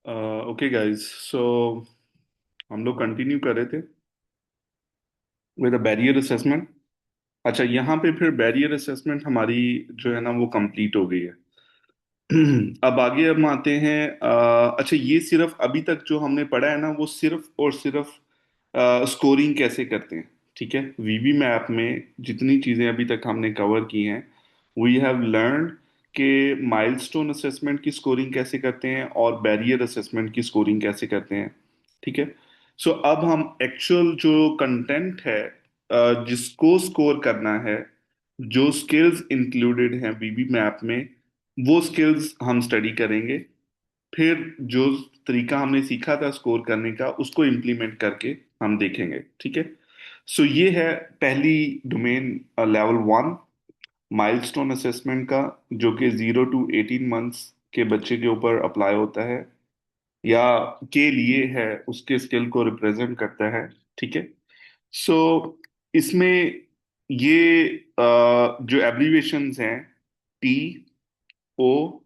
Okay guys, सो हम लोग continue कर रहे थे विद अ बैरियर असेसमेंट। अच्छा, यहाँ पे फिर बैरियर असेसमेंट हमारी जो है ना वो कंप्लीट हो गई है। अब आगे हम आते हैं। अच्छा, ये सिर्फ अभी तक जो हमने पढ़ा है ना वो सिर्फ और सिर्फ स्कोरिंग कैसे करते हैं। ठीक है, वीबी मैप में जितनी चीज़ें अभी तक हमने कवर की हैं, वी हैव लर्न कि माइलस्टोन असेसमेंट की स्कोरिंग कैसे करते हैं और बैरियर असेसमेंट की स्कोरिंग कैसे करते हैं। ठीक है। सो अब हम एक्चुअल जो कंटेंट है, जिसको स्कोर करना है, जो स्किल्स इंक्लूडेड हैं वीबी मैप में, वो स्किल्स हम स्टडी करेंगे। फिर जो तरीका हमने सीखा था स्कोर करने का, उसको इम्प्लीमेंट करके हम देखेंगे। ठीक है। सो ये है पहली डोमेन, लेवल 1, माइलस्टोन असेसमेंट का, जो कि 0 to 18 मंथ्स के बच्चे के ऊपर अप्लाई होता है या के लिए है, उसके स्किल को रिप्रेजेंट करता है। ठीक है। सो इसमें ये जो एब्रीविएशंस हैं, TOENTO,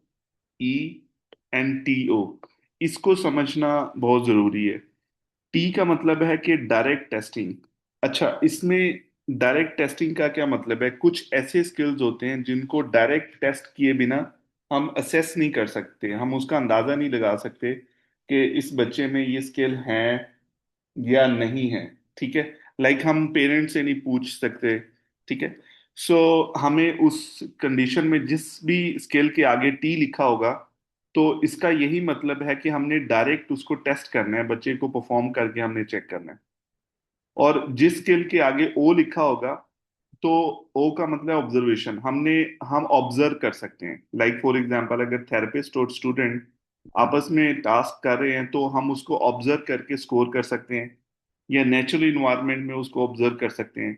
इसको समझना बहुत जरूरी है। टी का मतलब है कि डायरेक्ट टेस्टिंग। अच्छा, इसमें डायरेक्ट टेस्टिंग का क्या मतलब है? कुछ ऐसे स्किल्स होते हैं जिनको डायरेक्ट टेस्ट किए बिना हम असेस नहीं कर सकते, हम उसका अंदाजा नहीं लगा सकते कि इस बच्चे में ये स्किल है या नहीं है। ठीक है। लाइक हम पेरेंट्स से नहीं पूछ सकते। ठीक है। सो हमें उस कंडीशन में जिस भी स्केल के आगे टी लिखा होगा, तो इसका यही मतलब है कि हमने डायरेक्ट उसको टेस्ट करना है, बच्चे को परफॉर्म करके हमने चेक करना है। और जिस स्केल के आगे ओ लिखा होगा, तो ओ का मतलब ऑब्जर्वेशन, हम ऑब्जर्व कर सकते हैं। लाइक फॉर एग्जांपल, अगर थेरेपिस्ट और स्टूडेंट आपस में टास्क कर रहे हैं तो हम उसको ऑब्जर्व करके स्कोर कर सकते हैं, या नेचुरल इन्वायरमेंट में उसको ऑब्जर्व कर सकते हैं।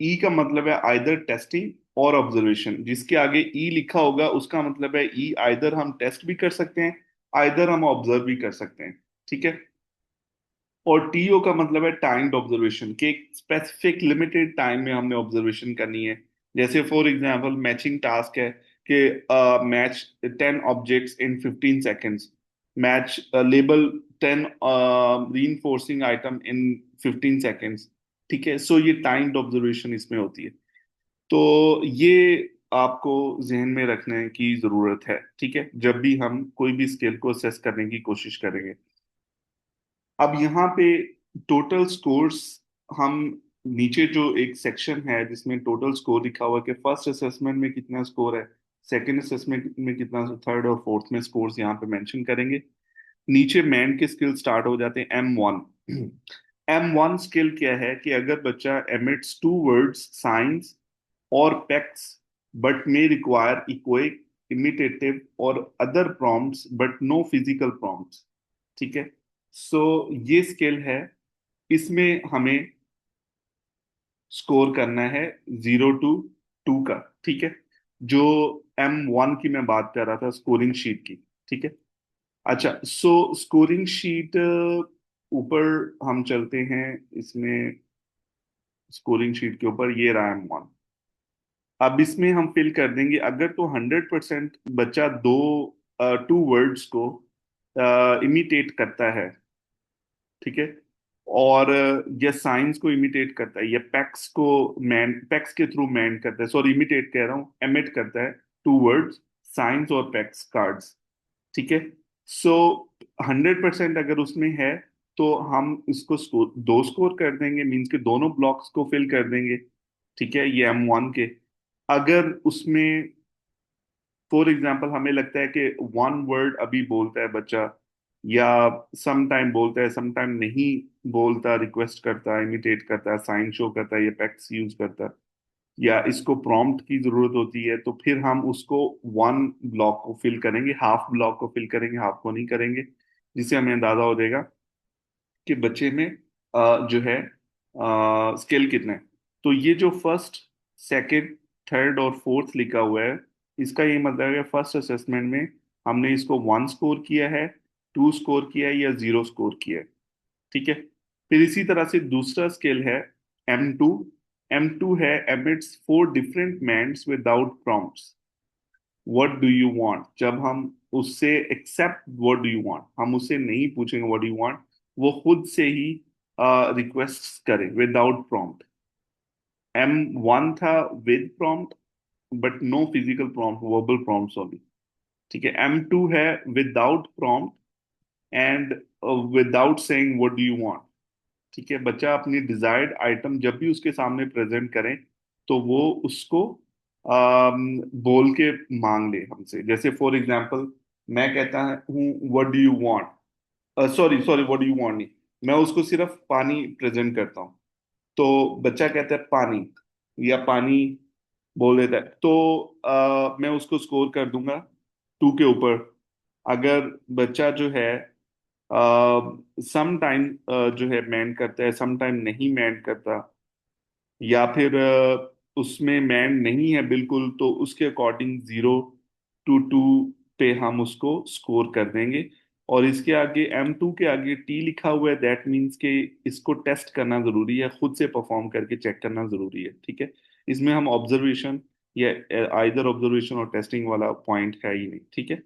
ई का मतलब है आइदर टेस्टिंग और ऑब्जर्वेशन। जिसके आगे ई लिखा होगा उसका मतलब है ई आइदर हम टेस्ट भी कर सकते हैं, आइदर हम ऑब्जर्व भी कर सकते हैं। ठीक है। और टीओ का मतलब है टाइम्ड ऑब्जर्वेशन, कि एक स्पेसिफिक लिमिटेड टाइम में हमने ऑब्जर्वेशन करनी है। जैसे फॉर एग्जांपल मैचिंग टास्क है कि match 10 objects in 15 seconds, match label 10 reinforcing item in 15 seconds. ठीक है। सो ये टाइम्ड ऑब्जर्वेशन इसमें होती है। तो ये आपको जहन में रखने की जरूरत है। ठीक है, जब भी हम कोई भी स्किल को असेस करने की कोशिश करेंगे। अब यहाँ पे टोटल स्कोर्स, हम नीचे जो एक सेक्शन है जिसमें टोटल स्कोर लिखा हुआ है कि फर्स्ट असेसमेंट में कितना स्कोर है, सेकंड असेसमेंट में कितना, थर्ड और फोर्थ में स्कोर्स यहाँ पे मेंशन करेंगे। नीचे मैन के स्किल स्टार्ट हो जाते हैं, M1। M1 स्किल क्या है कि अगर बच्चा एमिट्स 2 वर्ड्स साइंस और PECS but may require echoic, imitative और other prompts but no physical prompts. ठीक है। सो ये स्केल है, इसमें हमें स्कोर करना है 0 to 2 का। ठीक है। जो M1 की मैं बात कर रहा था, स्कोरिंग शीट की। ठीक है। अच्छा, सो स्कोरिंग शीट ऊपर हम चलते हैं। इसमें स्कोरिंग शीट के ऊपर ये रहा M1। अब इसमें हम फिल कर देंगे, अगर तो 100% बच्चा 2 वर्ड्स को इमिटेट करता है। ठीक है। और ये साइंस को इमिटेट करता है, ये पैक्स को मैन, पैक्स के थ्रू मैन करता है, सॉरी इमिटेट कह रहा हूँ, एमिट करता है 2 वर्ड्स, साइंस और पैक्स कार्ड्स। ठीक है। सो 100% अगर उसमें है तो हम इसको स्कोर, 2 स्कोर कर देंगे, मीन्स के दोनों ब्लॉक्स को फिल कर देंगे। ठीक है, ये M1 के। अगर उसमें फॉर एग्जाम्पल हमें लगता है कि 1 वर्ड अभी बोलता है बच्चा, या सम टाइम बोलता है, सम टाइम नहीं बोलता, रिक्वेस्ट करता है, इमिटेट करता है, साइन शो करता है, ये पैक्स यूज करता है, या इसको प्रॉम्प्ट की जरूरत होती है, तो फिर हम उसको 1 ब्लॉक को फिल करेंगे, हाफ ब्लॉक को फिल करेंगे, हाफ को नहीं करेंगे। जिससे हमें अंदाजा हो जाएगा कि बच्चे में जो है स्किल कितना है। तो ये जो फर्स्ट, सेकंड, थर्ड और फोर्थ लिखा हुआ है, इसका ये मतलब है फर्स्ट असेसमेंट में हमने इसको 1 स्कोर किया है, 2 स्कोर किया है, या 0 स्कोर किया है। ठीक है। फिर इसी तरह से दूसरा स्केल है M2। M2 है emits 4 different mands without prompts. What do you want, जब हम उससे expect what do you want, हम उससे नहीं पूछेंगे व्हाट डू यू वांट, वो खुद से ही रिक्वेस्ट करे विदाउट प्रॉम्प्ट। M1 था with prompt, but no physical prompt, verbal prompt only. ठीक है, M2 है without prompt and without saying what do you want. ठीक है, बच्चा अपनी डिजायर्ड आइटम जब भी उसके सामने प्रेजेंट करें तो वो उसको बोल के मांग ले हमसे। जैसे फॉर एग्जांपल, मैं कहता हूँ what do you want, sorry sorry, what do you want नहीं, मैं उसको सिर्फ पानी प्रेजेंट करता हूँ, तो बच्चा कहता है पानी, या पानी बोल देता है, तो मैं उसको स्कोर कर दूंगा 2 के ऊपर। अगर बच्चा जो है सम टाइम जो है मैंड करता है, सम टाइम नहीं मैंड करता, या फिर उसमें मैंड नहीं है बिल्कुल, तो उसके अकॉर्डिंग 0 to 2 पे हम उसको स्कोर कर देंगे। और इसके आगे M2 के आगे T लिखा हुआ है, दैट मीन्स कि इसको टेस्ट करना जरूरी है, खुद से परफॉर्म करके चेक करना जरूरी है। ठीक है, इसमें हम ऑब्जर्वेशन या आइदर ऑब्जर्वेशन और टेस्टिंग वाला पॉइंट है ही नहीं। ठीक है,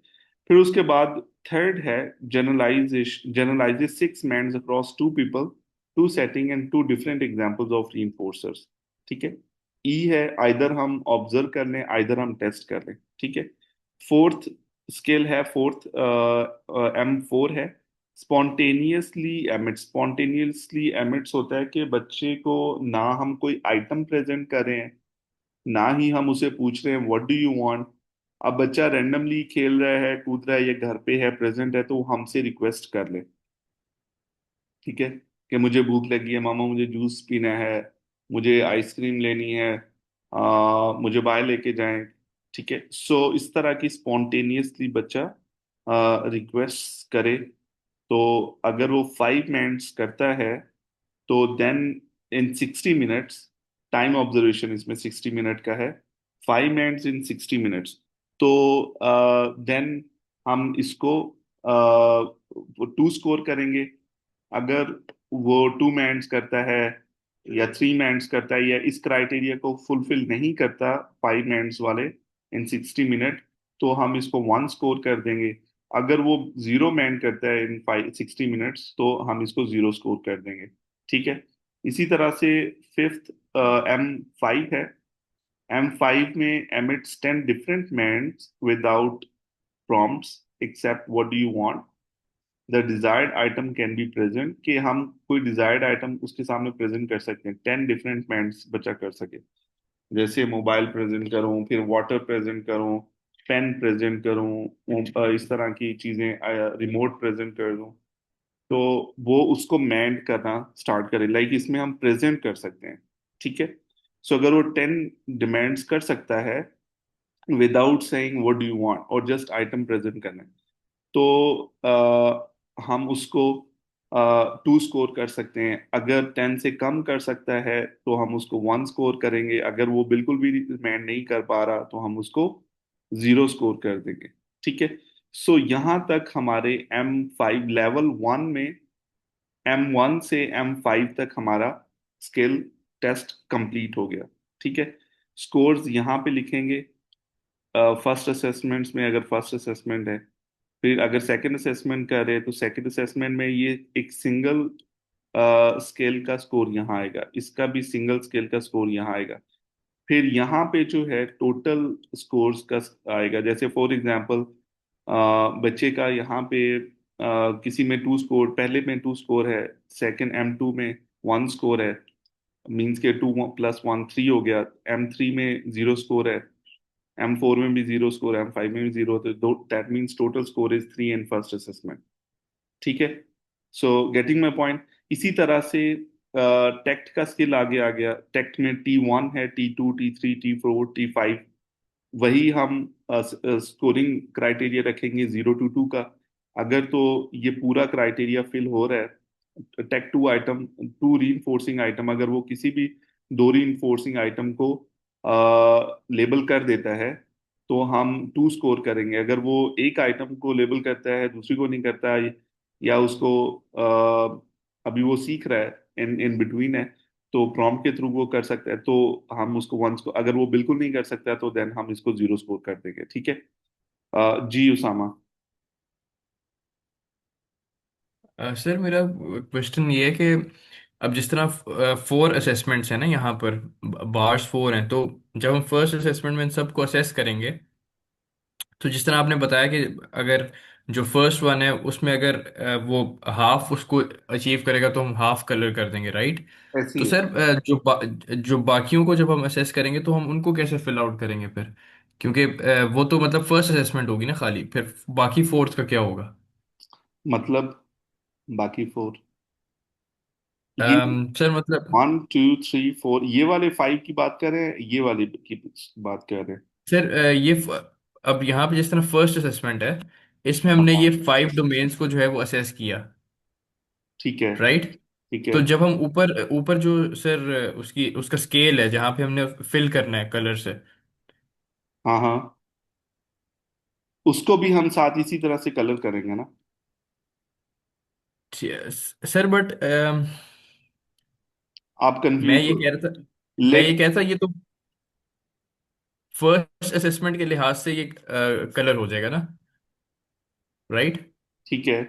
फिर उसके बाद थर्ड है generalisation, generalises 6 mands across 2 people, 2 setting and 2 different examples of reinforcers. ठीक है, ई है आइदर हम ऑब्जर्व कर लें, आइदर हम टेस्ट कर लें। ठीक है, फोर्थ स्केल है, फोर्थ M4 है स्पॉन्टेनियसली एमिट। स्पॉन्टेनियसली एमिट्स होता है कि बच्चे को ना हम कोई आइटम प्रेजेंट कर रहे हैं, ना ही हम उसे पूछ रहे हैं व्हाट डू यू वांट। अब बच्चा रैंडमली खेल रहा है, कूद रहा है, या घर पे है, प्रेजेंट है, तो वो हमसे रिक्वेस्ट कर ले। ठीक है, कि मुझे भूख लगी है मामा, मुझे जूस पीना है, मुझे आइसक्रीम लेनी है, मुझे बाहर लेके जाएं। ठीक है, सो इस तरह की स्पॉन्टेनियसली बच्चा रिक्वेस्ट करे, तो अगर वो 5 मिनट्स करता है, तो then in 60 minutes, time observation इसमें 60 मिनट का है, 5 मिनट्स इन 60 मिनट्स, तो देन हम इसको 2 स्कोर करेंगे। अगर वो 2 मिनट्स करता है या 3 मिनट्स करता है, या इस क्राइटेरिया को फुलफिल नहीं करता 5 मिनट्स वाले इन 60 मिनट, तो हम इसको 1 स्कोर कर देंगे। अगर वो 0 मैन करता है इन 60 मिनट्स, तो हम इसको 0 स्कोर कर देंगे। ठीक है, इसी तरह से फिफ्थ M5 है। M5 में emits 10 different without prompts except what do you want, the desired item can be present, कि हम कोई डिजायर्ड आइटम उसके सामने प्रेजेंट कर सकते हैं, 10 डिफरेंट बच्चा कर सके। जैसे मोबाइल प्रेजेंट करूं, फिर वाटर प्रेजेंट करूं, पेन प्रेजेंट करूं, इस तरह की चीजें, रिमोट प्रेजेंट कर दूं, तो वो उसको मैंड करना स्टार्ट करे। लाइक इसमें हम प्रेजेंट कर सकते हैं। ठीक है, सो अगर वो 10 डिमांड्स कर सकता है without saying what do you want, और जस्ट आइटम प्रेजेंट करना है, तो हम उसको 2 स्कोर कर सकते हैं। अगर 10 से कम कर सकता है तो हम उसको 1 स्कोर करेंगे। अगर वो बिल्कुल भी मैन नहीं कर पा रहा तो हम उसको 0 स्कोर कर देंगे। ठीक है, सो यहाँ तक हमारे M5 लेवल 1 में, M1 से M5 तक हमारा स्किल टेस्ट कंप्लीट हो गया। ठीक है, स्कोर्स यहाँ पे लिखेंगे फर्स्ट असेसमेंट्स में, अगर फर्स्ट असेसमेंट है। फिर अगर सेकंड असेसमेंट कर रहे हैं तो सेकंड असेसमेंट में ये एक सिंगल स्केल का स्कोर यहाँ आएगा, इसका भी सिंगल स्केल का स्कोर यहाँ आएगा। फिर यहाँ पे जो है टोटल स्कोर्स का आएगा। जैसे फॉर एग्जांपल, बच्चे का यहाँ पे किसी में 2 स्कोर, पहले में 2 स्कोर है, सेकंड M2 में 1 स्कोर है, मीन्स के 2 + 1 3 हो गया। M3 में 0 स्कोर है, M4 में भी 0 स्कोर है, M5 में भी 0, तो that means total score is 3 in first assessment. ठीक है, सो गेटिंग माई पॉइंट। इसी तरह से टेक्ट का स्किल आगे आ गया। टेक्ट में T1 है, T2 T3 T4 T5, वही हम स्कोरिंग क्राइटेरिया रखेंगे 0 to 2 का। अगर तो ये पूरा क्राइटेरिया फिल हो रहा है, टेक 2 आइटम, 2 री इन्फोर्सिंग आइटम, अगर वो किसी भी 2 री इन्फोर्सिंग आइटम को लेबल कर देता है, तो हम 2 स्कोर करेंगे। अगर वो एक आइटम को लेबल करता है, दूसरी को नहीं करता, या उसको अभी वो सीख रहा है, इन इन बिटवीन है, तो प्रॉम्प्ट के थ्रू वो कर सकता है, तो हम उसको वंस को, अगर वो बिल्कुल नहीं कर सकता तो देन हम इसको जीरो स्कोर कर देंगे, ठीक है। जी उसामा। सर मेरा क्वेश्चन ये है कि अब जिस तरह 4 असेसमेंट्स हैं ना यहाँ पर, बार्स 4 हैं, तो जब हम फर्स्ट असेसमेंट में इन सबको असेस करेंगे, तो जिस तरह आपने बताया कि अगर जो फर्स्ट वन है उसमें अगर वो हाफ उसको अचीव करेगा तो हम हाफ कलर कर देंगे, राइट? ऐसी तो है। सर जो बाकियों को जब हम असेस करेंगे तो हम उनको कैसे फिल आउट करेंगे फिर? क्योंकि वो तो मतलब फर्स्ट असेसमेंट होगी ना खाली, फिर बाकी फोर्थ का क्या होगा? मतलब बाकी फोर, ये सर मतलब, 1 2 3 4, ये वाले 5 की बात कर रहे हैं, ये वाली की बात कर रहे हैं? सर अब यहाँ पे जिस तरह फर्स्ट असेसमेंट है, इसमें हमने हाँ, ये 5 डोमेन्स को जो है वो असेस किया, ठीक है। राइट? ठीक है। तो जब हम ऊपर ऊपर जो सर उसकी उसका स्केल है जहाँ पे हमने फिल करना है कलर से। हाँ हाँ, उसको भी हम साथ इसी तरह से कलर करेंगे ना। सर बट आप मैं कंफ्यूज ये हो। कह रहा था मैं ये लेट। कह रहा था ये तो फर्स्ट असेसमेंट के लिहाज से ये कलर हो जाएगा ना, राइट? ठीक है।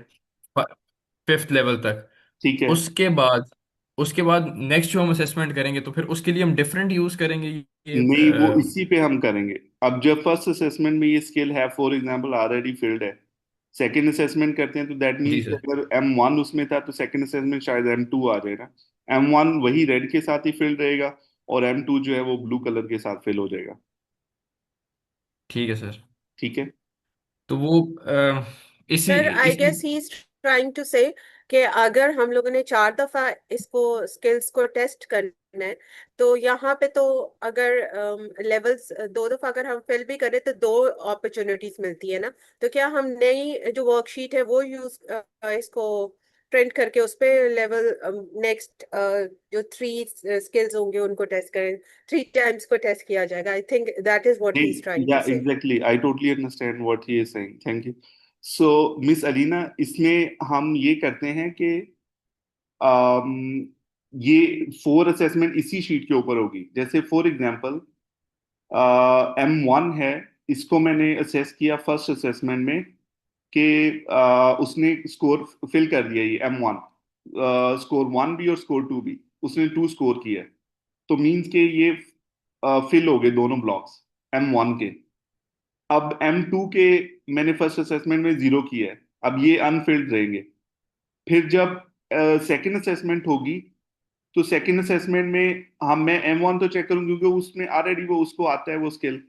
फिफ्थ लेवल तक। ठीक है। उसके बाद उसके बाद नेक्स्ट जो हम असेसमेंट करेंगे तो फिर उसके लिए हम डिफरेंट यूज करेंगे ये नहीं, वो इसी पे हम करेंगे। अब जब फर्स्ट असेसमेंट में ये स्किल है फॉर एग्जांपल ऑलरेडी फील्ड है, सेकंड असेसमेंट करते हैं तो दैट जी मीन्स कि सर। अगर M1 उसमें था तो सेकंड असेसमेंट शायद M2 आ जाए ना। M1 वही रेड के साथ ही फिल्ड रहेगा, और M2 जो है वो ब्लू कलर के साथ फिल हो जाएगा। ठीक है सर। ठीक है। तो वो इसी सर आई इसी guess he is trying to say कि अगर हम लोगों ने 4 दफा इसको स्किल्स को टेस्ट करना है, तो यहाँ पे तो अगर लेवल्स 2 दफा अगर हम फिल भी करें तो 2 अपॉर्चुनिटीज मिलती है ना। तो क्या हम नई जो वर्कशीट है वो यूज इसको प्रिंट करके उस पे लेवल नेक्स्ट जो 3 स्किल्स होंगे उनको टेस्ट करें, 3 टाइम्स को टेस्ट किया जाएगा? I think that is what he is नहीं, ट्राइंग या टू से। Exactly, I totally understand what he is saying, thank you. So miss Alina, इसमें हम ये करते हैं कि अम, ये 4 असेसमेंट इसी शीट के ऊपर होगी। जैसे फॉर एग्जांपल M1 है, इसको मैंने असेस किया फर्स्ट असेसमेंट में कि उसने स्कोर फिल कर दिया, ये M1 स्कोर 1 भी और स्कोर 2 भी, उसने 2 स्कोर किया है। तो मींस के ये फिल हो गए दोनों ब्लॉक्स M1 के। अब M2 के मैंने फर्स्ट असेसमेंट में जीरो किया है, अब ये अनफिल्ड रहेंगे। फिर जब सेकंड असेसमेंट होगी, तो सेकंड असेसमेंट में हम मैं M1 तो चेक करूँ क्योंकि उसमें ऑलरेडी वो उसको आता है वो स्किल,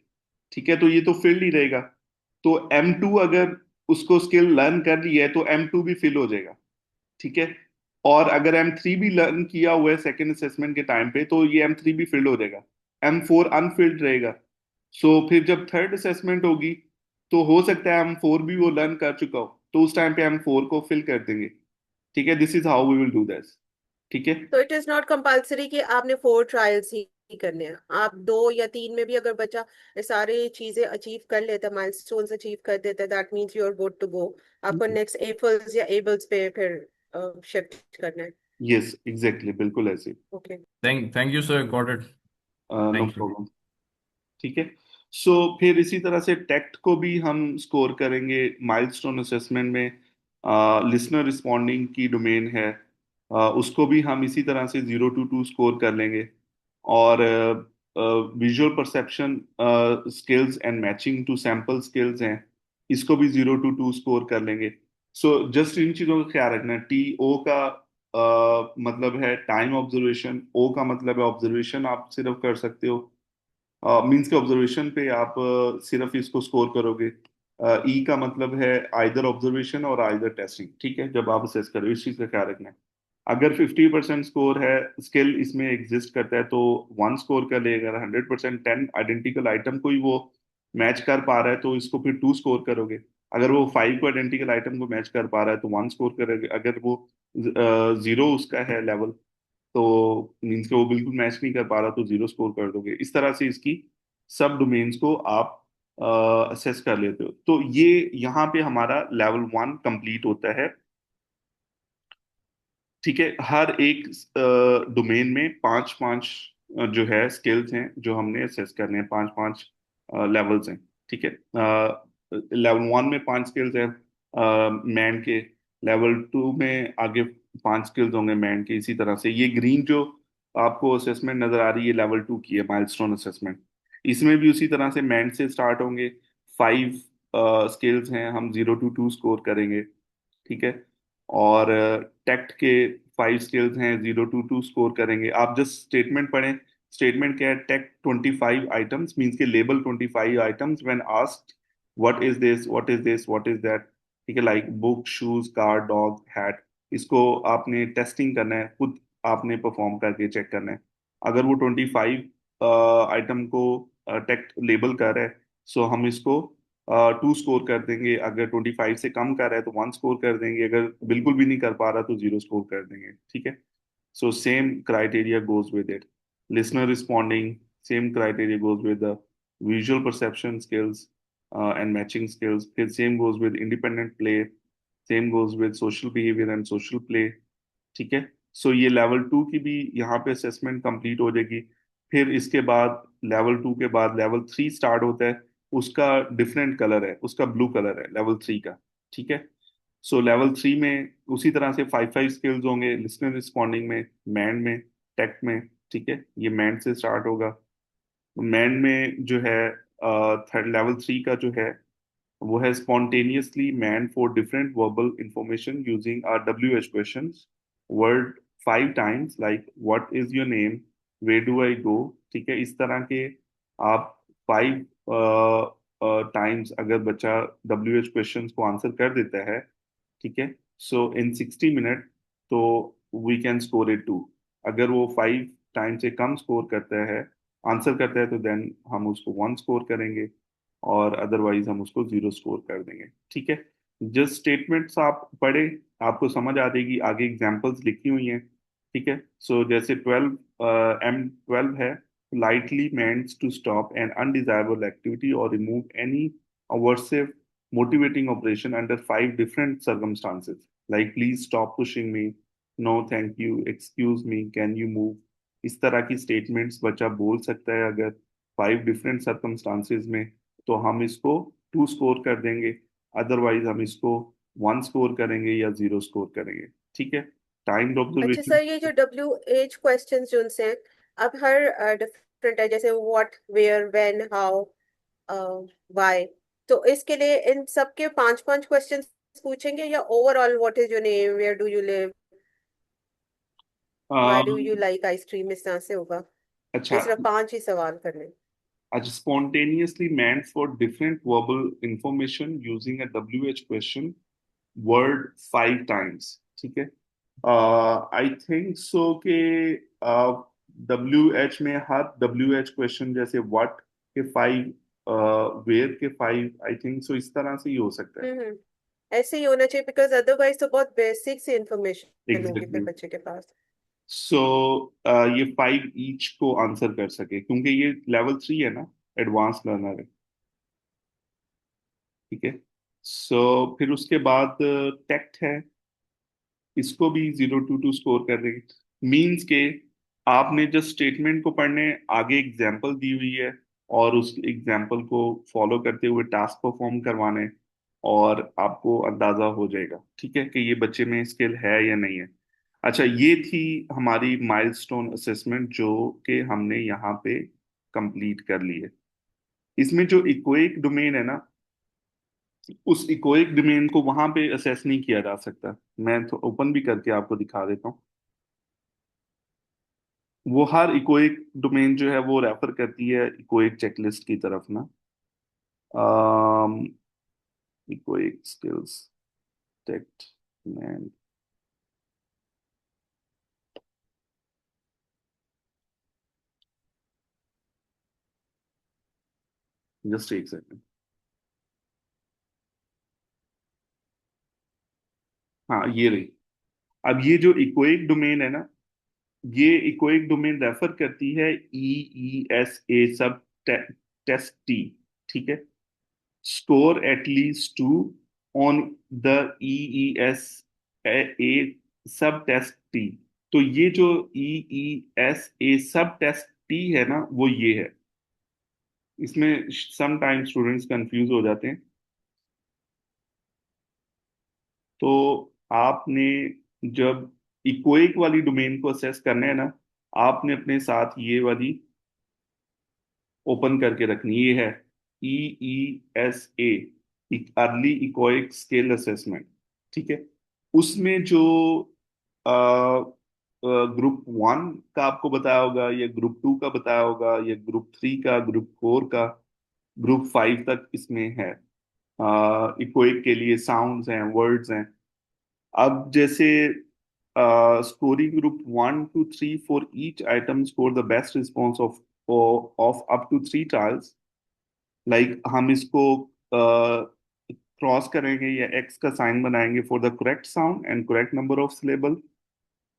ठीक है, तो ये तो फील्ड ही रहेगा। तो M2 अगर उसको स्किल लर्न कर लिया है तो M2 भी फिल हो जाएगा, ठीक है। और अगर M3 भी लर्न किया हुआ है सेकंड असेसमेंट के टाइम पे तो ये M3 भी फिल्ड हो जाएगा। M4 अनफिल्ड रहेगा। सो फिर जब थर्ड असेसमेंट होगी तो हो सकता है M4 भी वो लर्न कर चुका हो, तो उस टाइम पे M4 को फिल कर देंगे, ठीक है। This is how we will do this, ठीक है। तो इट इज नॉट कंपल्सरी कि आपने 4 ट्रायल्स ही करने हैं। आप 2 या 3 में भी अगर बच्चा ये सारी चीजें अचीव कर लेता है, माइलस्टोन्स अचीव कर देता है, that means you are good to go. आपको नेक्स्ट एफल्स या एबल्स पे फिर शिफ्ट करना है। यस एग्जैक्टली, बिल्कुल ऐसे। Okay. Thank you sir, got it. No thank you. Problem. ठीक है। सो फिर इसी तरह से टेक्स्ट को भी हम स्कोर करेंगे माइलस्टोन असेसमेंट में। लिसनर रिस्पॉन्डिंग की डोमेन है, उसको भी हम इसी तरह से 0 to 2 स्कोर कर लेंगे। और visual perception skills and matching to sample skills हैं, इसको भी 0 to 2 स्कोर कर लेंगे। सो जस्ट इन चीज़ों का ख्याल रखना। TO का मतलब है टाइम ऑब्जर्वेशन, O का मतलब है ऑब्जर्वेशन आप सिर्फ कर सकते हो, मीन्स के ऑब्जर्वेशन पे आप सिर्फ इसको स्कोर करोगे। ई का मतलब है आइदर ऑब्जर्वेशन और आइदर टेस्टिंग, ठीक है, जब आप असेस करो इस चीज का ख्याल रखना है। अगर 50% स्कोर है, स्किल इसमें एग्जिस्ट करता है तो 1 स्कोर कर ले। अगर 100% 10 आइडेंटिकल आइटम को ही वो मैच कर पा रहा है तो इसको फिर 2 स्कोर करोगे। अगर वो 5 को आइडेंटिकल आइटम को मैच कर पा रहा है तो 1 स्कोर करोगे। अगर वो 0 उसका है लेवल, तो मीन्स के वो बिल्कुल मैच नहीं कर पा रहा तो 0 स्कोर कर दोगे। इस तरह से इसकी सब डोमेन्स को आप असेस कर लेते हो। तो ये यहाँ पे हमारा लेवल 1 कंप्लीट होता है। ठीक है, हर एक डोमेन में पांच पांच जो है स्किल्स हैं जो हमने असेस करने हैं, पांच पांच लेवल्स हैं। ठीक है, लेवल वन में पांच स्किल्स हैं मैन के, लेवल टू में आगे पांच स्किल्स होंगे मैन के। इसी तरह से ये ग्रीन जो आपको असेसमेंट नजर आ रही है लेवल टू की है, माइलस्टोन असेसमेंट। इसमें भी उसी तरह से मैन से स्टार्ट होंगे, फाइव स्किल्स हैं, हम 0 to 2 स्कोर करेंगे। ठीक है, और टेक्ट के फाइव स्किल्स हैं, 0 to 2 स्कोर करेंगे। आप जस्ट स्टेटमेंट पढ़ें। स्टेटमेंट क्या है? टेक्ट 25 आइटम्स मीन्स के label 25 items when asked what is this, what is this, what is that. ठीक है, like book, shoes, car, dog, hat. इसको आपने टेस्टिंग करना है, खुद आपने परफॉर्म करके चेक करना है। अगर वो 25 आइटम को टेक्ट लेबल कर रहा है, सो हम इसको 2 स्कोर कर देंगे। अगर 25 से कम कर रहा है तो 1 स्कोर कर देंगे, अगर बिल्कुल भी नहीं कर पा रहा तो 0 स्कोर कर देंगे। ठीक है, so same criteria goes with it. Listener responding, same criteria goes with the visual perception skills and matching skills. फिर same goes with independent play, same goes with social behaviour and social play. ठीक है, सो ये level two की भी यहाँ पे assessment complete हो जाएगी। फिर इसके बाद लेवल टू के बाद लेवल थ्री स्टार्ट होता है। उसका डिफरेंट कलर है, उसका ब्लू कलर है लेवल थ्री का। ठीक है, सो लेवल थ्री में उसी तरह से फाइव फाइव स्किल्स होंगे, लिसनर रिस्पॉन्डिंग में, मैन में, टेक्ट में। ठीक है, ये मैन से स्टार्ट होगा। मैन में जो है थर्ड लेवल थ्री का जो है वो है spontaneously man for different verbal information using our WH questions word 5 times like what is your name, where do I go। ठीक है, इस तरह के आप 5 टाइम्स अगर बच्चा WH क्वेश्चंस को आंसर कर देता है, ठीक है, सो इन 60 मिनट, तो वी कैन स्कोर इट 2। अगर वो 5 टाइम से कम स्कोर करता है, आंसर करता है, तो देन हम उसको 1 स्कोर करेंगे, और अदरवाइज हम उसको 0 स्कोर कर देंगे। ठीक है, जस्ट स्टेटमेंट्स आप पढ़े, आपको समझ आ जाएगी, आगे एग्जांपल्स लिखी हुई हैं। ठीक है, सो जैसे 12 M12 है, politely mands to stop an undesirable activity और remove any aversive motivating operation under 5 different circumstances, like please stop pushing me, no thank you, excuse me, can you move. इस तरह की स्टेटमेंट्स बच्चा बोल सकता है अगर 5 डिफरेंट सर्कमस्टांसेस में, तो हम इसको 2 स्कोर कर देंगे। अदरवाइज हम इसको 1 स्कोर करेंगे या 0 स्कोर करेंगे। ठीक है, टाइम्ड अच्छा ऑब्जर्वेशन। सर, ये जो WH क्वेश्चंस जो उनसे हैं, अब हर डिफरेंट है, जैसे what, where, when, how, why. तो इसके लिए इन सबके पांच पांच क्वेश्चंस पूछेंगे, या overall what is your name, where do you live, why do you like ice cream, इस तरह से होगा? अच्छा ये सिर्फ पांच ही सवाल करने? अच्छा, spontaneously meant for different verbal information using a WH question word 5 times। ठीक है, आई थिंक सो कि WH में हर WH क्वेश्चन जैसे व्हाट के 5, वेयर के 5, आई थिंक सो इस तरह से ही हो सकता है। हम्म। ऐसे ही होना चाहिए, बिकॉज अदरवाइज तो बहुत बेसिक सी इंफॉर्मेशन होगी फिर एग्जैक्टली। बच्चे के पास। सो ये 5 ईच को आंसर कर सके, क्योंकि ये लेवल थ्री है ना, एडवांस लर्नर है। ठीक है, सो फिर उसके बाद टेक्ट है, इसको भी 0 to 2 स्कोर कर देंगे। मीन्स के आपने जस्ट स्टेटमेंट को पढ़ने, आगे एग्जाम्पल दी हुई है, और उस एग्जाम्पल को फॉलो करते हुए टास्क परफॉर्म करवाने, और आपको अंदाजा हो जाएगा, ठीक है, कि ये बच्चे में स्किल है या नहीं है। अच्छा, ये थी हमारी माइलस्टोन असेसमेंट जो कि हमने यहाँ पे कंप्लीट कर ली है। इसमें जो इकोइक डोमेन है ना, उस इकोइक डोमेन को वहां पे असेस नहीं किया जा सकता। मैं तो ओपन भी करके आपको दिखा देता हूँ। वो हर इकोइक डोमेन जो है वो रेफर करती है इकोइक चेकलिस्ट की तरफ ना। इकोइक स्किल्स टेक्ट मैन, जस्ट एक सेकंड। हाँ, ये रही। अब ये जो इकोइक डोमेन है ना, ये इकोइक डोमेन रेफर करती है EESA सब टेस्ट टी। ठीक है, score at least 2 on the EESA subtest T. तो ये जो ई ई एस ए सब टेस्ट टी है ना, वो ये है। इसमें सम टाइम स्टूडेंट्स कंफ्यूज हो जाते हैं। तो आपने जब इकोइक वाली डोमेन को असेस करना है ना, आपने अपने साथ ये वाली ओपन करके रखनी। ये है E E S A, early echoic scale assessment. ठीक है। उसमें जो ग्रुप वन का आपको बताया होगा, या ग्रुप टू का बताया होगा, या ग्रुप थ्री का, ग्रुप फोर का, ग्रुप फाइव तक इसमें है। इकोइक के लिए साउंड्स हैं, वर्ड्स हैं। अब जैसे scoring group one two three for each item score the best response of up to three tiles. Like हम इसको क्रॉस करेंगे या एक्स का साइन बनाएंगे for the correct sound and correct number of syllable,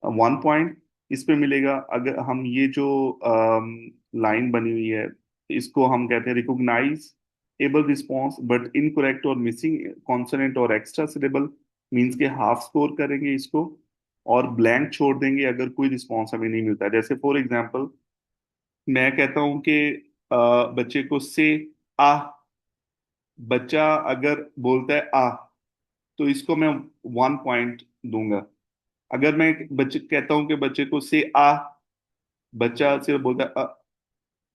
1 point इस पे मिलेगा। अगर हम ये जो लाइन बनी हुई है, इसको हम कहते हैं recognizable response but incorrect और मिसिंग कॉन्सोनेंट और एक्स्ट्रा सिलेबल, मीन्स के हाफ स्कोर करेंगे इसको। और ब्लैंक छोड़ देंगे अगर कोई रिस्पॉन्स हमें नहीं मिलता। जैसे फॉर एग्जांपल, मैं कहता हूँ कि बच्चे को से आ, बच्चा अगर बोलता है आ, तो इसको मैं 1 पॉइंट दूंगा। अगर मैं बच्चे कहता हूँ कि बच्चे को से आ, बच्चा सिर्फ बोलता है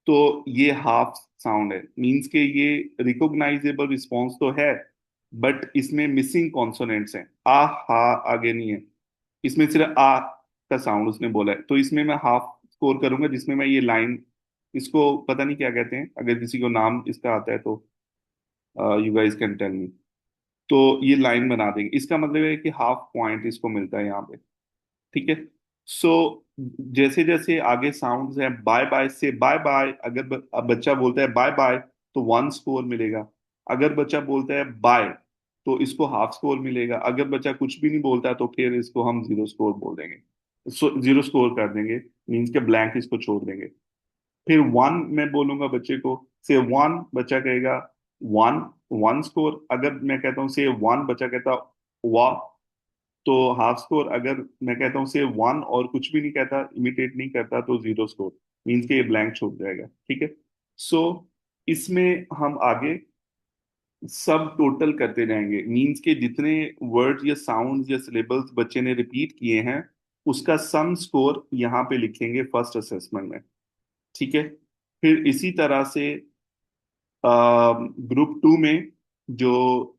तो ये हाफ साउंड है, मींस के ये रिकॉग्नाइजेबल रिस्पॉन्स तो है, बट इसमें मिसिंग कॉन्सोनेंट्स हैं। आ हा आगे नहीं है, इसमें सिर्फ आ का साउंड उसने बोला है। तो इसमें मैं हाफ स्कोर करूंगा, जिसमें मैं ये लाइन, इसको पता नहीं क्या कहते हैं, अगर किसी को नाम इसका आता है तो you guys can tell me. तो ये लाइन बना देंगे, इसका मतलब है कि हाफ पॉइंट इसको मिलता है यहाँ पे। ठीक है। सो जैसे जैसे आगे साउंड्स हैं, बाय बाय से बाय बाय, अगर अब बच्चा बोलता है बाय बाय तो 1 स्कोर मिलेगा। अगर बच्चा बोलता है बाय तो इसको हाफ स्कोर मिलेगा। अगर बच्चा कुछ भी नहीं बोलता तो फिर इसको हम 0 स्कोर बोल देंगे, 0 स्कोर कर देंगे, मीन्स के ब्लैंक इसको छोड़ देंगे। फिर वन मैं बोलूंगा बच्चे को, से वन, बच्चा कहेगा वन, 1 स्कोर। अगर मैं कहता हूँ से वन, बच्चा कहता वाह, तो हाफ स्कोर। अगर मैं कहता हूँ से वन और कुछ भी नहीं कहता, इमिटेट नहीं करता, तो 0 स्कोर, मीन्स के ये ब्लैंक छोड़ जाएगा। ठीक है। सो इसमें हम आगे सब टोटल करते जाएंगे, मीन्स के जितने वर्ड्स या साउंड्स या सिलेबल्स बच्चे ने रिपीट किए हैं, उसका सम स्कोर यहाँ पे लिखेंगे फर्स्ट असेसमेंट में। ठीक है। फिर इसी तरह से ग्रुप टू में जो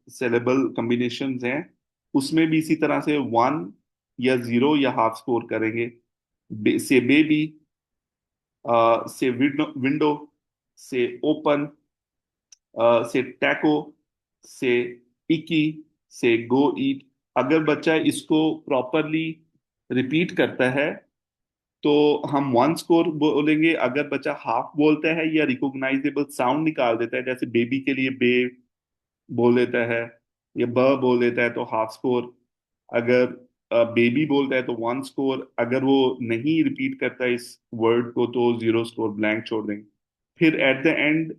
सिलेबल कॉम्बिनेशंस हैं, उसमें भी इसी तरह से 1 या 0 या हाफ स्कोर करेंगे। से बेबी, से विंडो, से ओपन, से टैको, से इकी, से गो ईट। अगर बच्चा इसको प्रॉपरली रिपीट करता है तो हम 1 स्कोर बोलेंगे। अगर बच्चा हाफ बोलता है या रिकॉग्नाइजेबल साउंड निकाल देता है, जैसे बेबी के लिए बे बोल देता है या ब बोल देता है, तो हाफ स्कोर। अगर बेबी बोलता है तो 1 स्कोर। अगर वो नहीं रिपीट करता इस वर्ड को तो 0 स्कोर, ब्लैंक छोड़ देंगे। फिर एट द एंड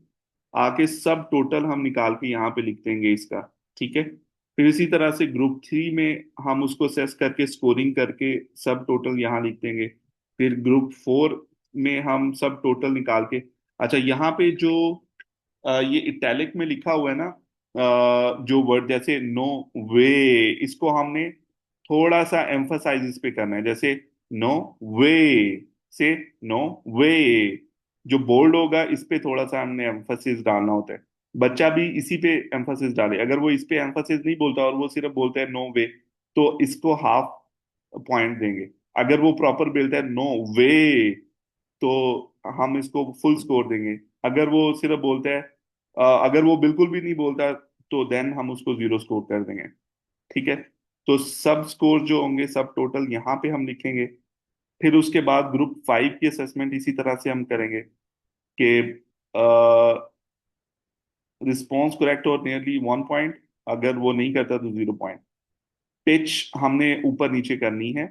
आके सब टोटल हम निकाल के यहाँ पे लिख देंगे इसका। ठीक है। फिर इसी तरह से ग्रुप थ्री में हम उसको सेस करके स्कोरिंग करके सब टोटल यहाँ लिख देंगे। फिर ग्रुप फोर में हम सब टोटल निकाल के, अच्छा यहाँ पे जो ये इटैलिक में लिखा हुआ है ना, जो वर्ड जैसे नो वे, इसको हमने थोड़ा सा एम्फसाइज इस पे करना है। जैसे नो वे, से नो वे, जो बोल्ड होगा इस पे थोड़ा सा हमने एम्फसिस डालना होता है। बच्चा भी इसी पे एम्फसिस डाले। अगर वो इस पे एम्फसिस नहीं बोलता और वो सिर्फ बोलता है नो वे, तो इसको हाफ पॉइंट देंगे। अगर वो प्रॉपर बोलता है नो वे, तो हम इसको फुल स्कोर देंगे। अगर वो सिर्फ बोलता है अगर वो बिल्कुल भी नहीं बोलता, तो देन हम उसको 0 स्कोर कर देंगे। ठीक है। तो सब स्कोर जो होंगे सब टोटल यहाँ पे हम लिखेंगे। फिर उसके बाद ग्रुप फाइव की असेसमेंट इसी तरह से हम करेंगे कि रिस्पॉन्स करेक्ट और नियरली 1 पॉइंट, अगर वो नहीं करता तो 0 पॉइंट। पिच हमने ऊपर नीचे करनी है।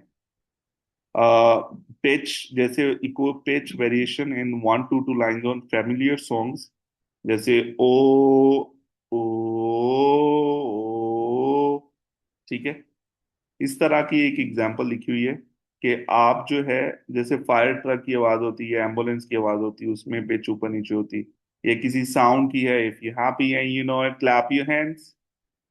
पिच जैसे echo pitch variation in 1 to 2 lines on familiar songs, जैसे ओ। ठीक है। इस तरह की एक एग्जाम्पल लिखी हुई है। कि आप जो है, जैसे फायर ट्रक की आवाज होती है, एम्बुलेंस की आवाज होती है, उसमें पिच ऊपर नीचे होती है, या किसी साउंड की है, if you happy and you know it clap your hands.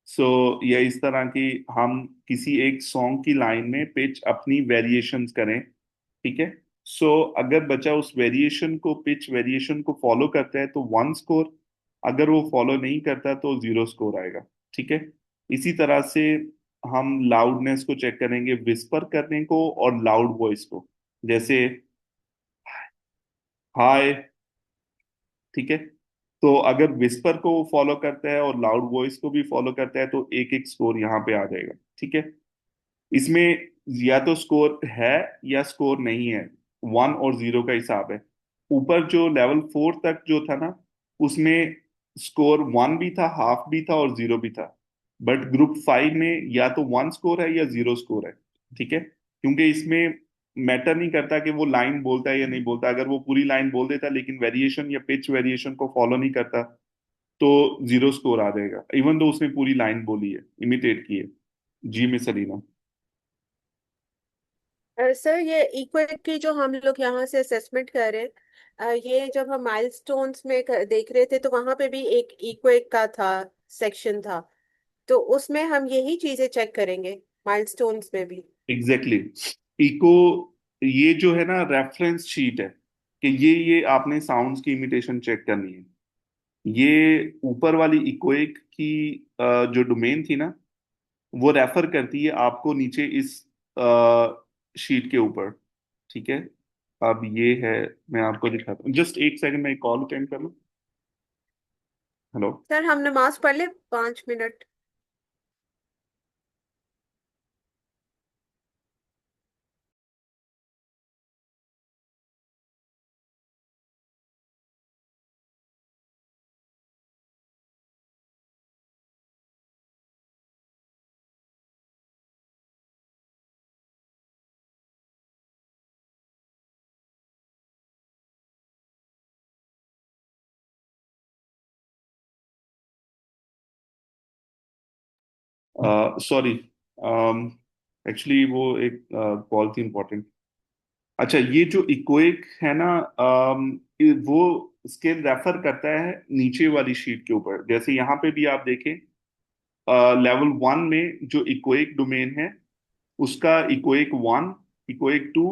So ये इस तरह की हम किसी एक सॉन्ग की लाइन में पिच अपनी वेरिएशंस करें, ठीक है। सो अगर बच्चा उस वेरिएशन को, पिच वेरिएशन को फॉलो करता है तो 1 स्कोर, अगर वो फॉलो नहीं करता तो 0 स्कोर आएगा, ठीक है। इसी तरह से हम लाउडनेस को चेक करेंगे, विस्पर करने को और लाउड वॉइस को, जैसे हाय, ठीक है। तो अगर विस्पर को फॉलो करता है और लाउड वॉइस को भी फॉलो करता है तो एक एक स्कोर यहाँ पे आ जाएगा, ठीक है। इसमें या तो स्कोर है या स्कोर नहीं है, 1 और 0 का हिसाब है। ऊपर जो लेवल 4 तक जो था ना, उसमें स्कोर 1 भी था, हाफ भी था और 0 भी था। बट ग्रुप 5 में या तो 1 स्कोर है या 0 स्कोर है, ठीक है। क्योंकि इसमें मैटर नहीं करता कि वो लाइन बोलता है या नहीं बोलता, अगर वो पूरी लाइन बोल देता लेकिन वेरिएशन या पिच वेरिएशन को फॉलो नहीं करता तो 0 स्कोर आ जाएगा, इवन दो उसने पूरी लाइन बोली है, इमिटेट की है। जी मिस अलीना। सर ये इक्वल की जो हम लोग यहाँ से असेसमेंट कर रहे हैं, ये जब हम माइलस्टोन्स में देख रहे थे तो वहां पे भी एक इक्वेक का था, सेक्शन था। तो उसमें हम यही चीजें चेक करेंगे, माइलस्टोन्स में भी। Exactly exactly. इको, ये जो है ना रेफरेंस शीट है कि ये आपने साउंड्स की इमिटेशन चेक करनी है। ये ऊपर वाली इकोइक की जो डोमेन थी ना, वो रेफर करती है आपको नीचे इस शीट के ऊपर, ठीक है। अब ये है, मैं आपको दिखाता हूँ, जस्ट एक सेकंड में कॉल अटेंड कर लूँ। हेलो। सर हम नमाज पढ़ ले 5 मिनट। सॉरी, एक्चुअली वो एक कॉल थी इम्पोर्टेंट। अच्छा, ये जो इकोइक है ना, वो स्केल रेफर करता है नीचे वाली शीट के ऊपर। जैसे यहाँ पे भी आप देखें, लेवल 1 में जो इकोइक डोमेन है, उसका इकोइक 1, इकोइक 2,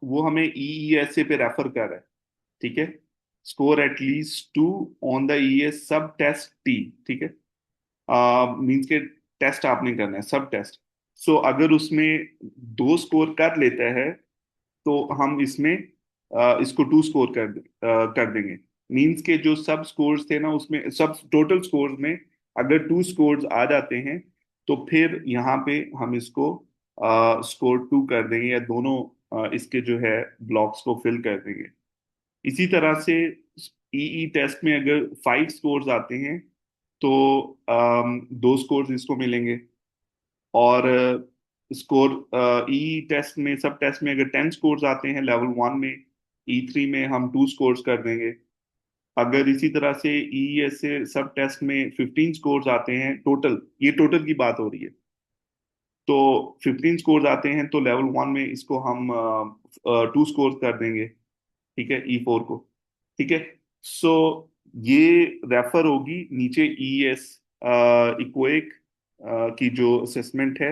वो हमें ईईएसए पे रेफर कर रहा है, ठीक है। Score at least 2 on the ES sub test T, ठीक है। मीन्स के टेस्ट आपने करना है, सब टेस्ट। सो अगर उसमें 2 स्कोर कर लेता है तो हम इसमें इसको 2 स्कोर कर देंगे। मीन्स के जो सब स्कोर्स थे ना, उसमें सब टोटल स्कोर्स में अगर 2 स्कोर्स आ जाते हैं तो फिर यहाँ पे हम इसको स्कोर 2 कर देंगे, या दोनों इसके जो है ब्लॉक्स को फिल कर देंगे। इसी तरह से ईई टेस्ट में अगर 5 स्कोर्स आते हैं तो 2 स्कोर्स इसको मिलेंगे। और स्कोर ई टेस्ट में, सब टेस्ट में अगर 10 स्कोर्स आते हैं लेवल 1 में, E3 में हम 2 स्कोर्स कर देंगे। अगर इसी तरह से ई एस से सब टेस्ट में 15 स्कोर्स आते हैं, टोटल, ये टोटल की बात हो रही है, तो 15 स्कोर्स आते हैं तो लेवल 1 में इसको हम 2 स्कोर कर देंगे, ठीक है, E4 को, ठीक है। सो ये रेफर होगी नीचे ES इक्वेक की जो असेसमेंट है,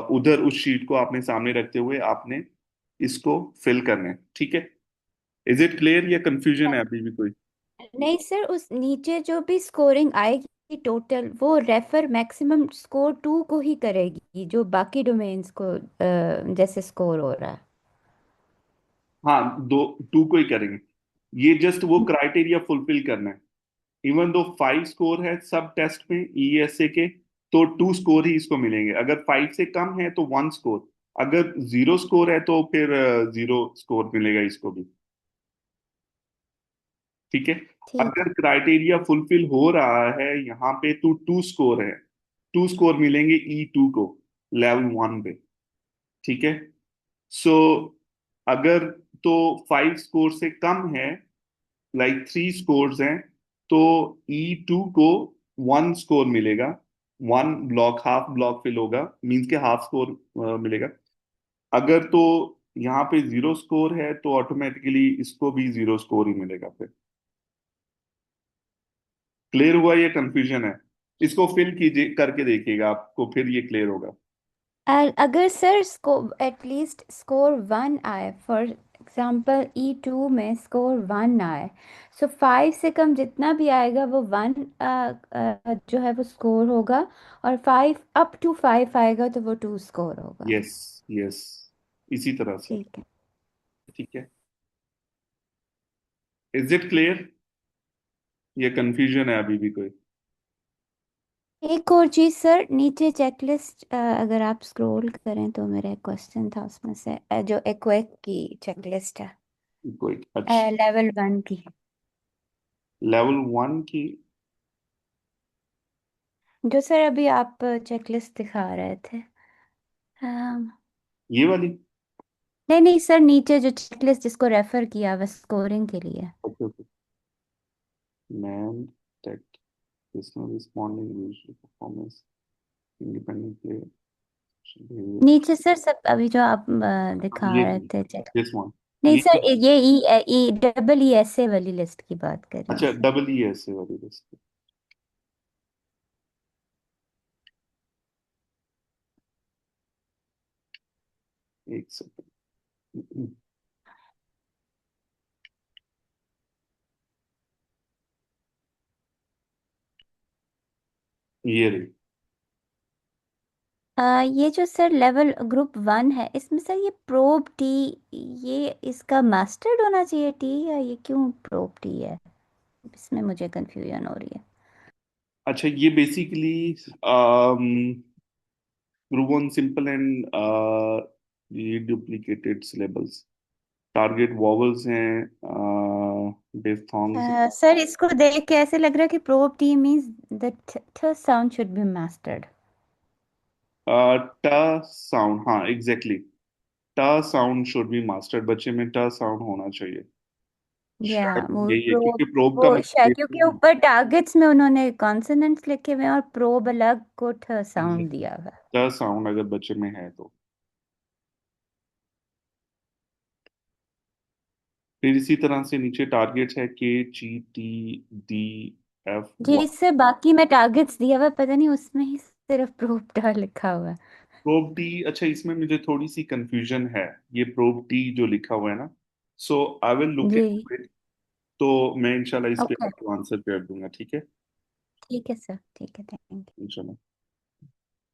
उधर उस शीट को आपने सामने रखते हुए आपने इसको फिल करना है, ठीक है। इज इट क्लियर या कंफ्यूजन है अभी भी कोई? नहीं सर, उस नीचे जो भी स्कोरिंग आएगी टोटल, वो रेफर मैक्सिमम स्कोर 2 को ही करेगी, जो बाकी डोमेन्स को जैसे स्कोर हो रहा है। हाँ, 2 को ही करेंगे। ये जस्ट वो क्राइटेरिया फुलफिल करना है। इवन दो 5 स्कोर है सब टेस्ट में ईएसए के, तो 2 स्कोर ही इसको मिलेंगे। अगर 5 से कम है तो 1 स्कोर, अगर 0 स्कोर है तो फिर 0 स्कोर मिलेगा इसको भी, ठीक है। ठीक है। अगर क्राइटेरिया फुलफिल हो रहा है यहाँ पे तो 2 स्कोर है, 2 स्कोर मिलेंगे E2 को लेवल 1 पे, ठीक है। सो अगर तो 5 स्कोर से कम है, लाइक 3 स्कोर्स हैं, तो E2 को 1 स्कोर मिलेगा। 1 ब्लॉक, हाफ ब्लॉक फिल होगा, मीन्स के हाफ स्कोर मिलेगा। अगर तो यहाँ पे जीरो स्कोर है तो ऑटोमेटिकली इसको भी जीरो स्कोर ही मिलेगा फिर। क्लियर हुआ? ये कंफ्यूजन है, इसको फिल कीजिए, करके देखिएगा, आपको फिर ये क्लियर होगा। अगर सर एटलीस्ट स्कोर वन आए, फॉर एग्जांपल E2 में स्कोर वन आए, सो फाइव से कम जितना भी आएगा वो वन जो है वो स्कोर होगा, और फाइव अप टू फाइव आएगा तो वो टू स्कोर होगा। यस, यस, इसी तरह से। ठीक है। ठीक है, इज इट क्लियर? ये कंफ्यूजन है अभी भी कोई? एक और चीज सर, नीचे चेकलिस्ट अगर आप स्क्रॉल करें तो मेरा एक क्वेश्चन था उसमें से, जो एक्वेक की चेकलिस्ट है, कोई अच्छा, लेवल वन की, लेवल वन की? जो सर अभी आप चेकलिस्ट दिखा रहे थे। अम, ये वाली? नहीं नहीं सर, नीचे जो चेकलिस्ट जिसको रेफर किया वह स्कोरिंग के लिए। Okay, okay. Man टेक्ट, responding, performance, independent play. नीचे सर सब अभी जो आप दिखा ये रहे थे चेक। दिस वन, नहीं ये? सर, ये ई डबल ई एस ए वाली लिस्ट की बात कर रही हूँ अच्छा, सर। डबल ई ऐसे वाली लिस्ट। एक सेकंड, ये रही। ये जो सर लेवल ग्रुप वन है, इसमें सर ये प्रोब टी, ये इसका मास्टर्ड होना चाहिए टी, या ये क्यों प्रोब टी है? इसमें मुझे कंफ्यूजन हो रही है। अच्छा, ये basically group one simple and ये डुप्लीकेटेड सिलेबल्स, टारगेट वॉवल्स हैं, डिफ्थोंग्स। सर इसको देख के ऐसे लग रहा है कि प्रोब टी मींस द थ साउंड शुड बी मास्टर्ड। ट साउंड, हाँ एग्जैक्टली, ट साउंड शुड बी मास्टर्ड, बच्चे में ट साउंड होना चाहिए। या शायद वो यही है, प्रोब, क्योंकि प्रोब का वो मतलब शायद क्योंकि ऊपर टारगेट्स में उन्होंने कॉन्सोनेंट्स लिखे हुए हैं और प्रोब अलग को थ साउंड दिया हुआ है। ट साउंड अगर बच्चे में है तो। फिर इसी तरह से नीचे टारगेट्स है KGTDF। जी, इससे बाकी में टारगेट्स दिया हुआ है, पता नहीं उसमें ही सिर्फ प्रोब टा लिखा हुआ है। प्रोब टी, अच्छा इसमें मुझे थोड़ी सी कंफ्यूजन है। ये प्रोब टी जो लिखा हुआ है ना, सो आई विल लुक जी। इट। तो मैं इंशाल्लाह इस पे ओके। आपको आंसर कर दूंगा, ठीक है? ठीक है सर, ठीक है, थैंक इंशाल्लाह।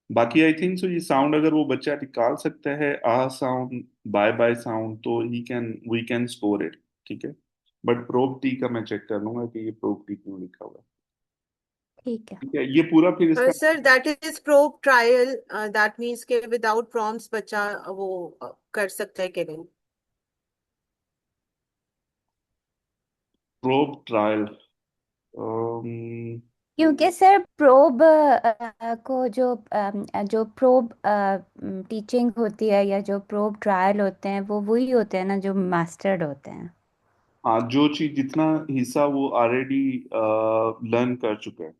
बाकी आई थिंक सो ये साउंड अगर वो बच्चा निकाल सकता है, आ साउंड, बाय बाय साउंड, तो he can, we can score it. ठीक है, बट प्रोब टी का मैं चेक कर लूंगा कि ये प्रोब टी क्यों लिखा हुआ है। यू। ठीक है। ठीक है, ये पूरा फिर इसका sir that is probe trial, that means के विदाउट प्रॉम्प्ट्स बच्चा वो कर सकता है कि नहीं? Probe trial. क्योंकि सर प्रोब को जो प्रोब टीचिंग होती है या जो प्रोब ट्रायल होते हैं वो वही होते हैं ना जो मास्टर्ड होते हैं। हाँ, जो चीज जितना हिस्सा वो ऑलरेडी लर्न कर चुका है,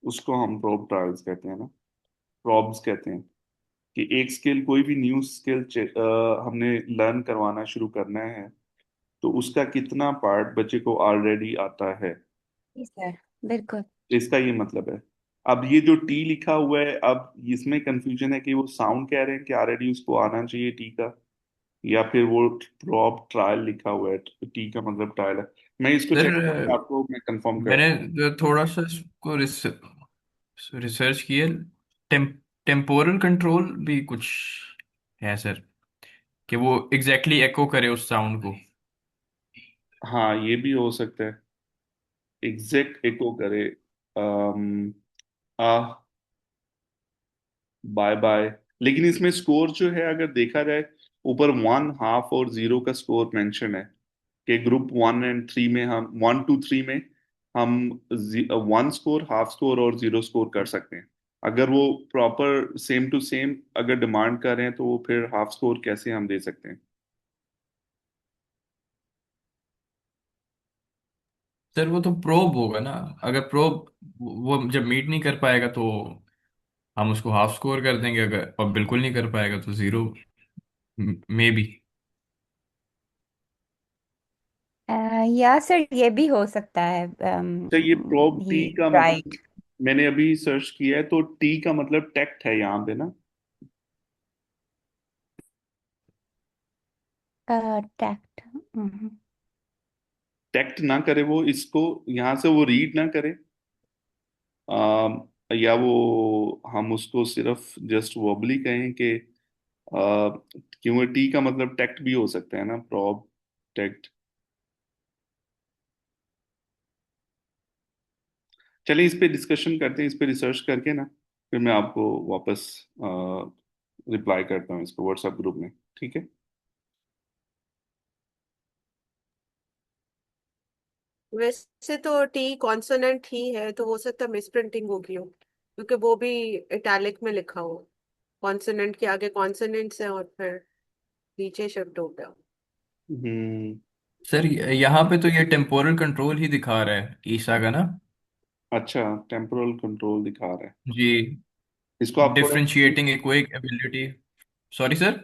उसको हम प्रोब ट्रायल्स कहते हैं ना, प्रॉब्स कहते हैं। कि एक स्किल, कोई भी न्यू स्किल हमने लर्न करवाना शुरू करना है, तो उसका कितना पार्ट बच्चे को ऑलरेडी आता है, जी सर, बिल्कुल। इसका ये मतलब है। अब ये जो टी लिखा हुआ है, अब इसमें कंफ्यूजन है कि वो साउंड कह रहे हैं कि ऑलरेडी उसको आना चाहिए टी का, या फिर वो प्रॉप ट्रायल लिखा हुआ है, टी का मतलब ट्रायल है। मैं इसको सर चेक करके आपको मैं कंफर्म कर। मैंने जो थोड़ा सा इसको रिसर्च किया, टेम्पोरल कंट्रोल भी कुछ है सर, कि वो एग्जैक्टली exactly एको करे उस साउंड को। हाँ, ये भी हो सकता है, एग्जैक्ट एको करे। आ बाय बाय। लेकिन इसमें स्कोर जो है अगर देखा जाए, ऊपर वन, हाफ और जीरो का स्कोर मेंशन है, कि ग्रुप वन एंड थ्री में, हम वन टू थ्री में हम वन स्कोर, हाफ स्कोर और जीरो स्कोर कर सकते हैं। अगर वो प्रॉपर सेम टू सेम अगर डिमांड कर रहे हैं, तो वो फिर हाफ स्कोर कैसे हम दे सकते हैं? सर वो तो प्रोब होगा ना, अगर प्रोब वो जब मीट नहीं कर पाएगा तो हम उसको हाफ स्कोर कर देंगे, अगर और बिल्कुल नहीं कर पाएगा तो जीरो मे बी। या सर ये भी हो सकता है। तो ये प्रोब टी ही का मतलब, राइट। मैंने अभी सर्च किया है तो टी का मतलब टेक्ट है यहाँ पे ना। टैक्ट। टेक्ट ना करे वो इसको, यहाँ से वो रीड ना करे, या वो हम उसको सिर्फ जस्ट वर्बली कहें कि क्योंकि टी का मतलब टेक्ट भी हो सकता है ना, प्रोब टेक्ट। चलिए इस पे डिस्कशन करते हैं, इस पे रिसर्च करके ना फिर मैं आपको वापस रिप्लाई करता हूँ इसको व्हाट्सएप ग्रुप में। ठीक है। वैसे तो टी कॉन्सोनेंट ही है, तो हो सकता है मिसप्रिंटिंग होगी हो, क्योंकि वो भी इटैलिक में लिखा हो। कॉन्सोनेंट के आगे कॉन्सोनेंट्स है और फिर नीचे शिफ्ट हो गया। हम्म। सर यहाँ पे तो ये टेम्पोरल कंट्रोल ही दिखा रहा है ईसा का ना। अच्छा, टेम्पोरल कंट्रोल दिखा रहा है। जी। इसको आप थोड़ा, डिफरेंशिएटिंग इक्वेक एबिलिटी। Sorry sir.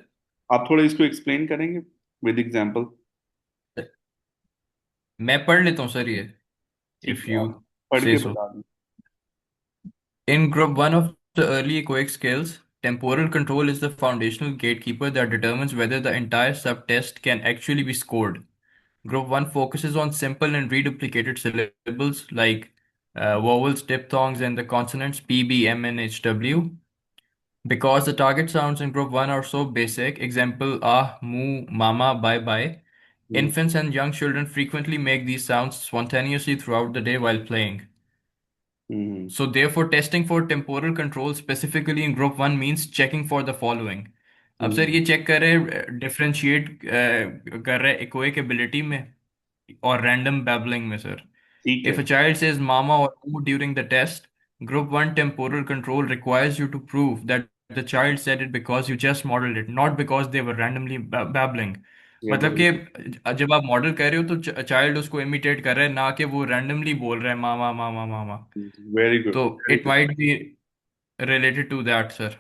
आप थोड़ा इसको एक्सप्लेन करेंगे विद एग्जांपल। मैं पढ़ लेता हूँ सर ये, ठीक इफ है, यू आप पढ़ से के सो। बता दें। In Group 1 of the early ecoic skills, temporal control is the foundational gatekeeper that determines whether the entire subtest can actually be scored. Group 1 focuses on simple and reduplicated syllables like vowels, diphthongs, and the consonants P, B, M, and HW. Because the target sounds in Group 1 are so basic, example ah, moo, mama, bye bye, hmm. infants and young children frequently make these sounds spontaneously throughout the day while playing. Hmm. So therefore, testing for temporal control specifically in group 1 means checking for the following. अब sir हम्म। ये check कर रहे differentiate कर रहे echoic ability में और random babbling में sir. ठीक If है। a child says mama or oo during the test, group 1 temporal control requires you to prove that the child said it because you just modeled it, not because they were randomly babbling. ये मतलब very कि जब आप model कर रहे हो तो child उसको इमिटेट कर रहा है, ना कि वो रैंडमली बोल रहा है मामा मामा मामा. Very good, So very it good. might be related to that, sir.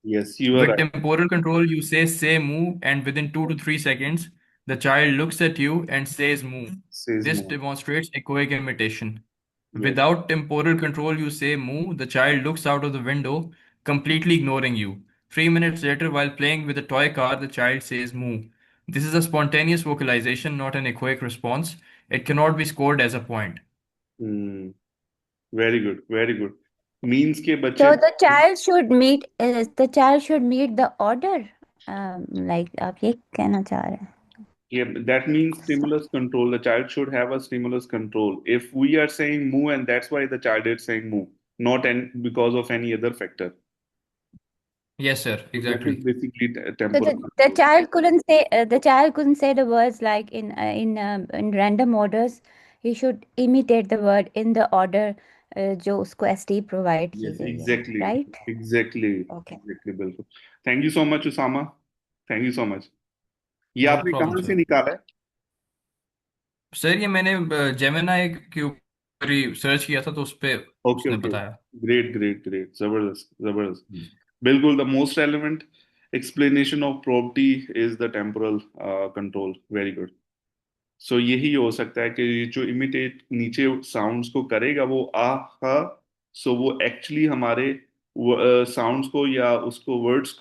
Yes, you are With right. temporal control, you say move, and within 2 to 3 seconds, the child looks at you and says move. Says This more. demonstrates echoic imitation. Yes. Without temporal control, you say move, the child looks out of the window, completely ignoring you. 3 minutes later, while playing with a toy car, the child says move. This is a spontaneous vocalization, not an echoic response. It cannot be scored as a point. Hmm. Very good, very good. Means के बच्चे, So the child should meet the order. Like आप ये कहना चाह रहे हैं? yeah, that means stimulus control. The child should have a stimulus control. If we are saying moo, and that's why the child is saying moo, not because of any other factor. Yes, sir, So that is exactly. basically So temporal the control. child couldn't say the words like in random orders. He should imitate the word in the order जो उसको ST provide की Yes, गई है, exactly, right? exactly, Okay. exactly, बिल्कुल। Thank you so much Usama, thank you so much. ये No आपने problem, कहाँ से sir. निकाला है? सर ये मैंने जेमिनाई के ऊपर ही सर्च किया था तो उस पे ओके, उसने ओके। बताया. ग्रेट, ग्रेट, ग्रेट, जबरदस्त, जबरदस्त। हम्म. बिल्कुल, the most relevant explanation of property is the temporal control. Very good. सो यही हो सकता है कि ये जो इमिटेट नीचे साउंड्स को करेगा वो आ हा, सो वो एक्चुअली हमारे साउंड्स को या उसको वर्ड्स को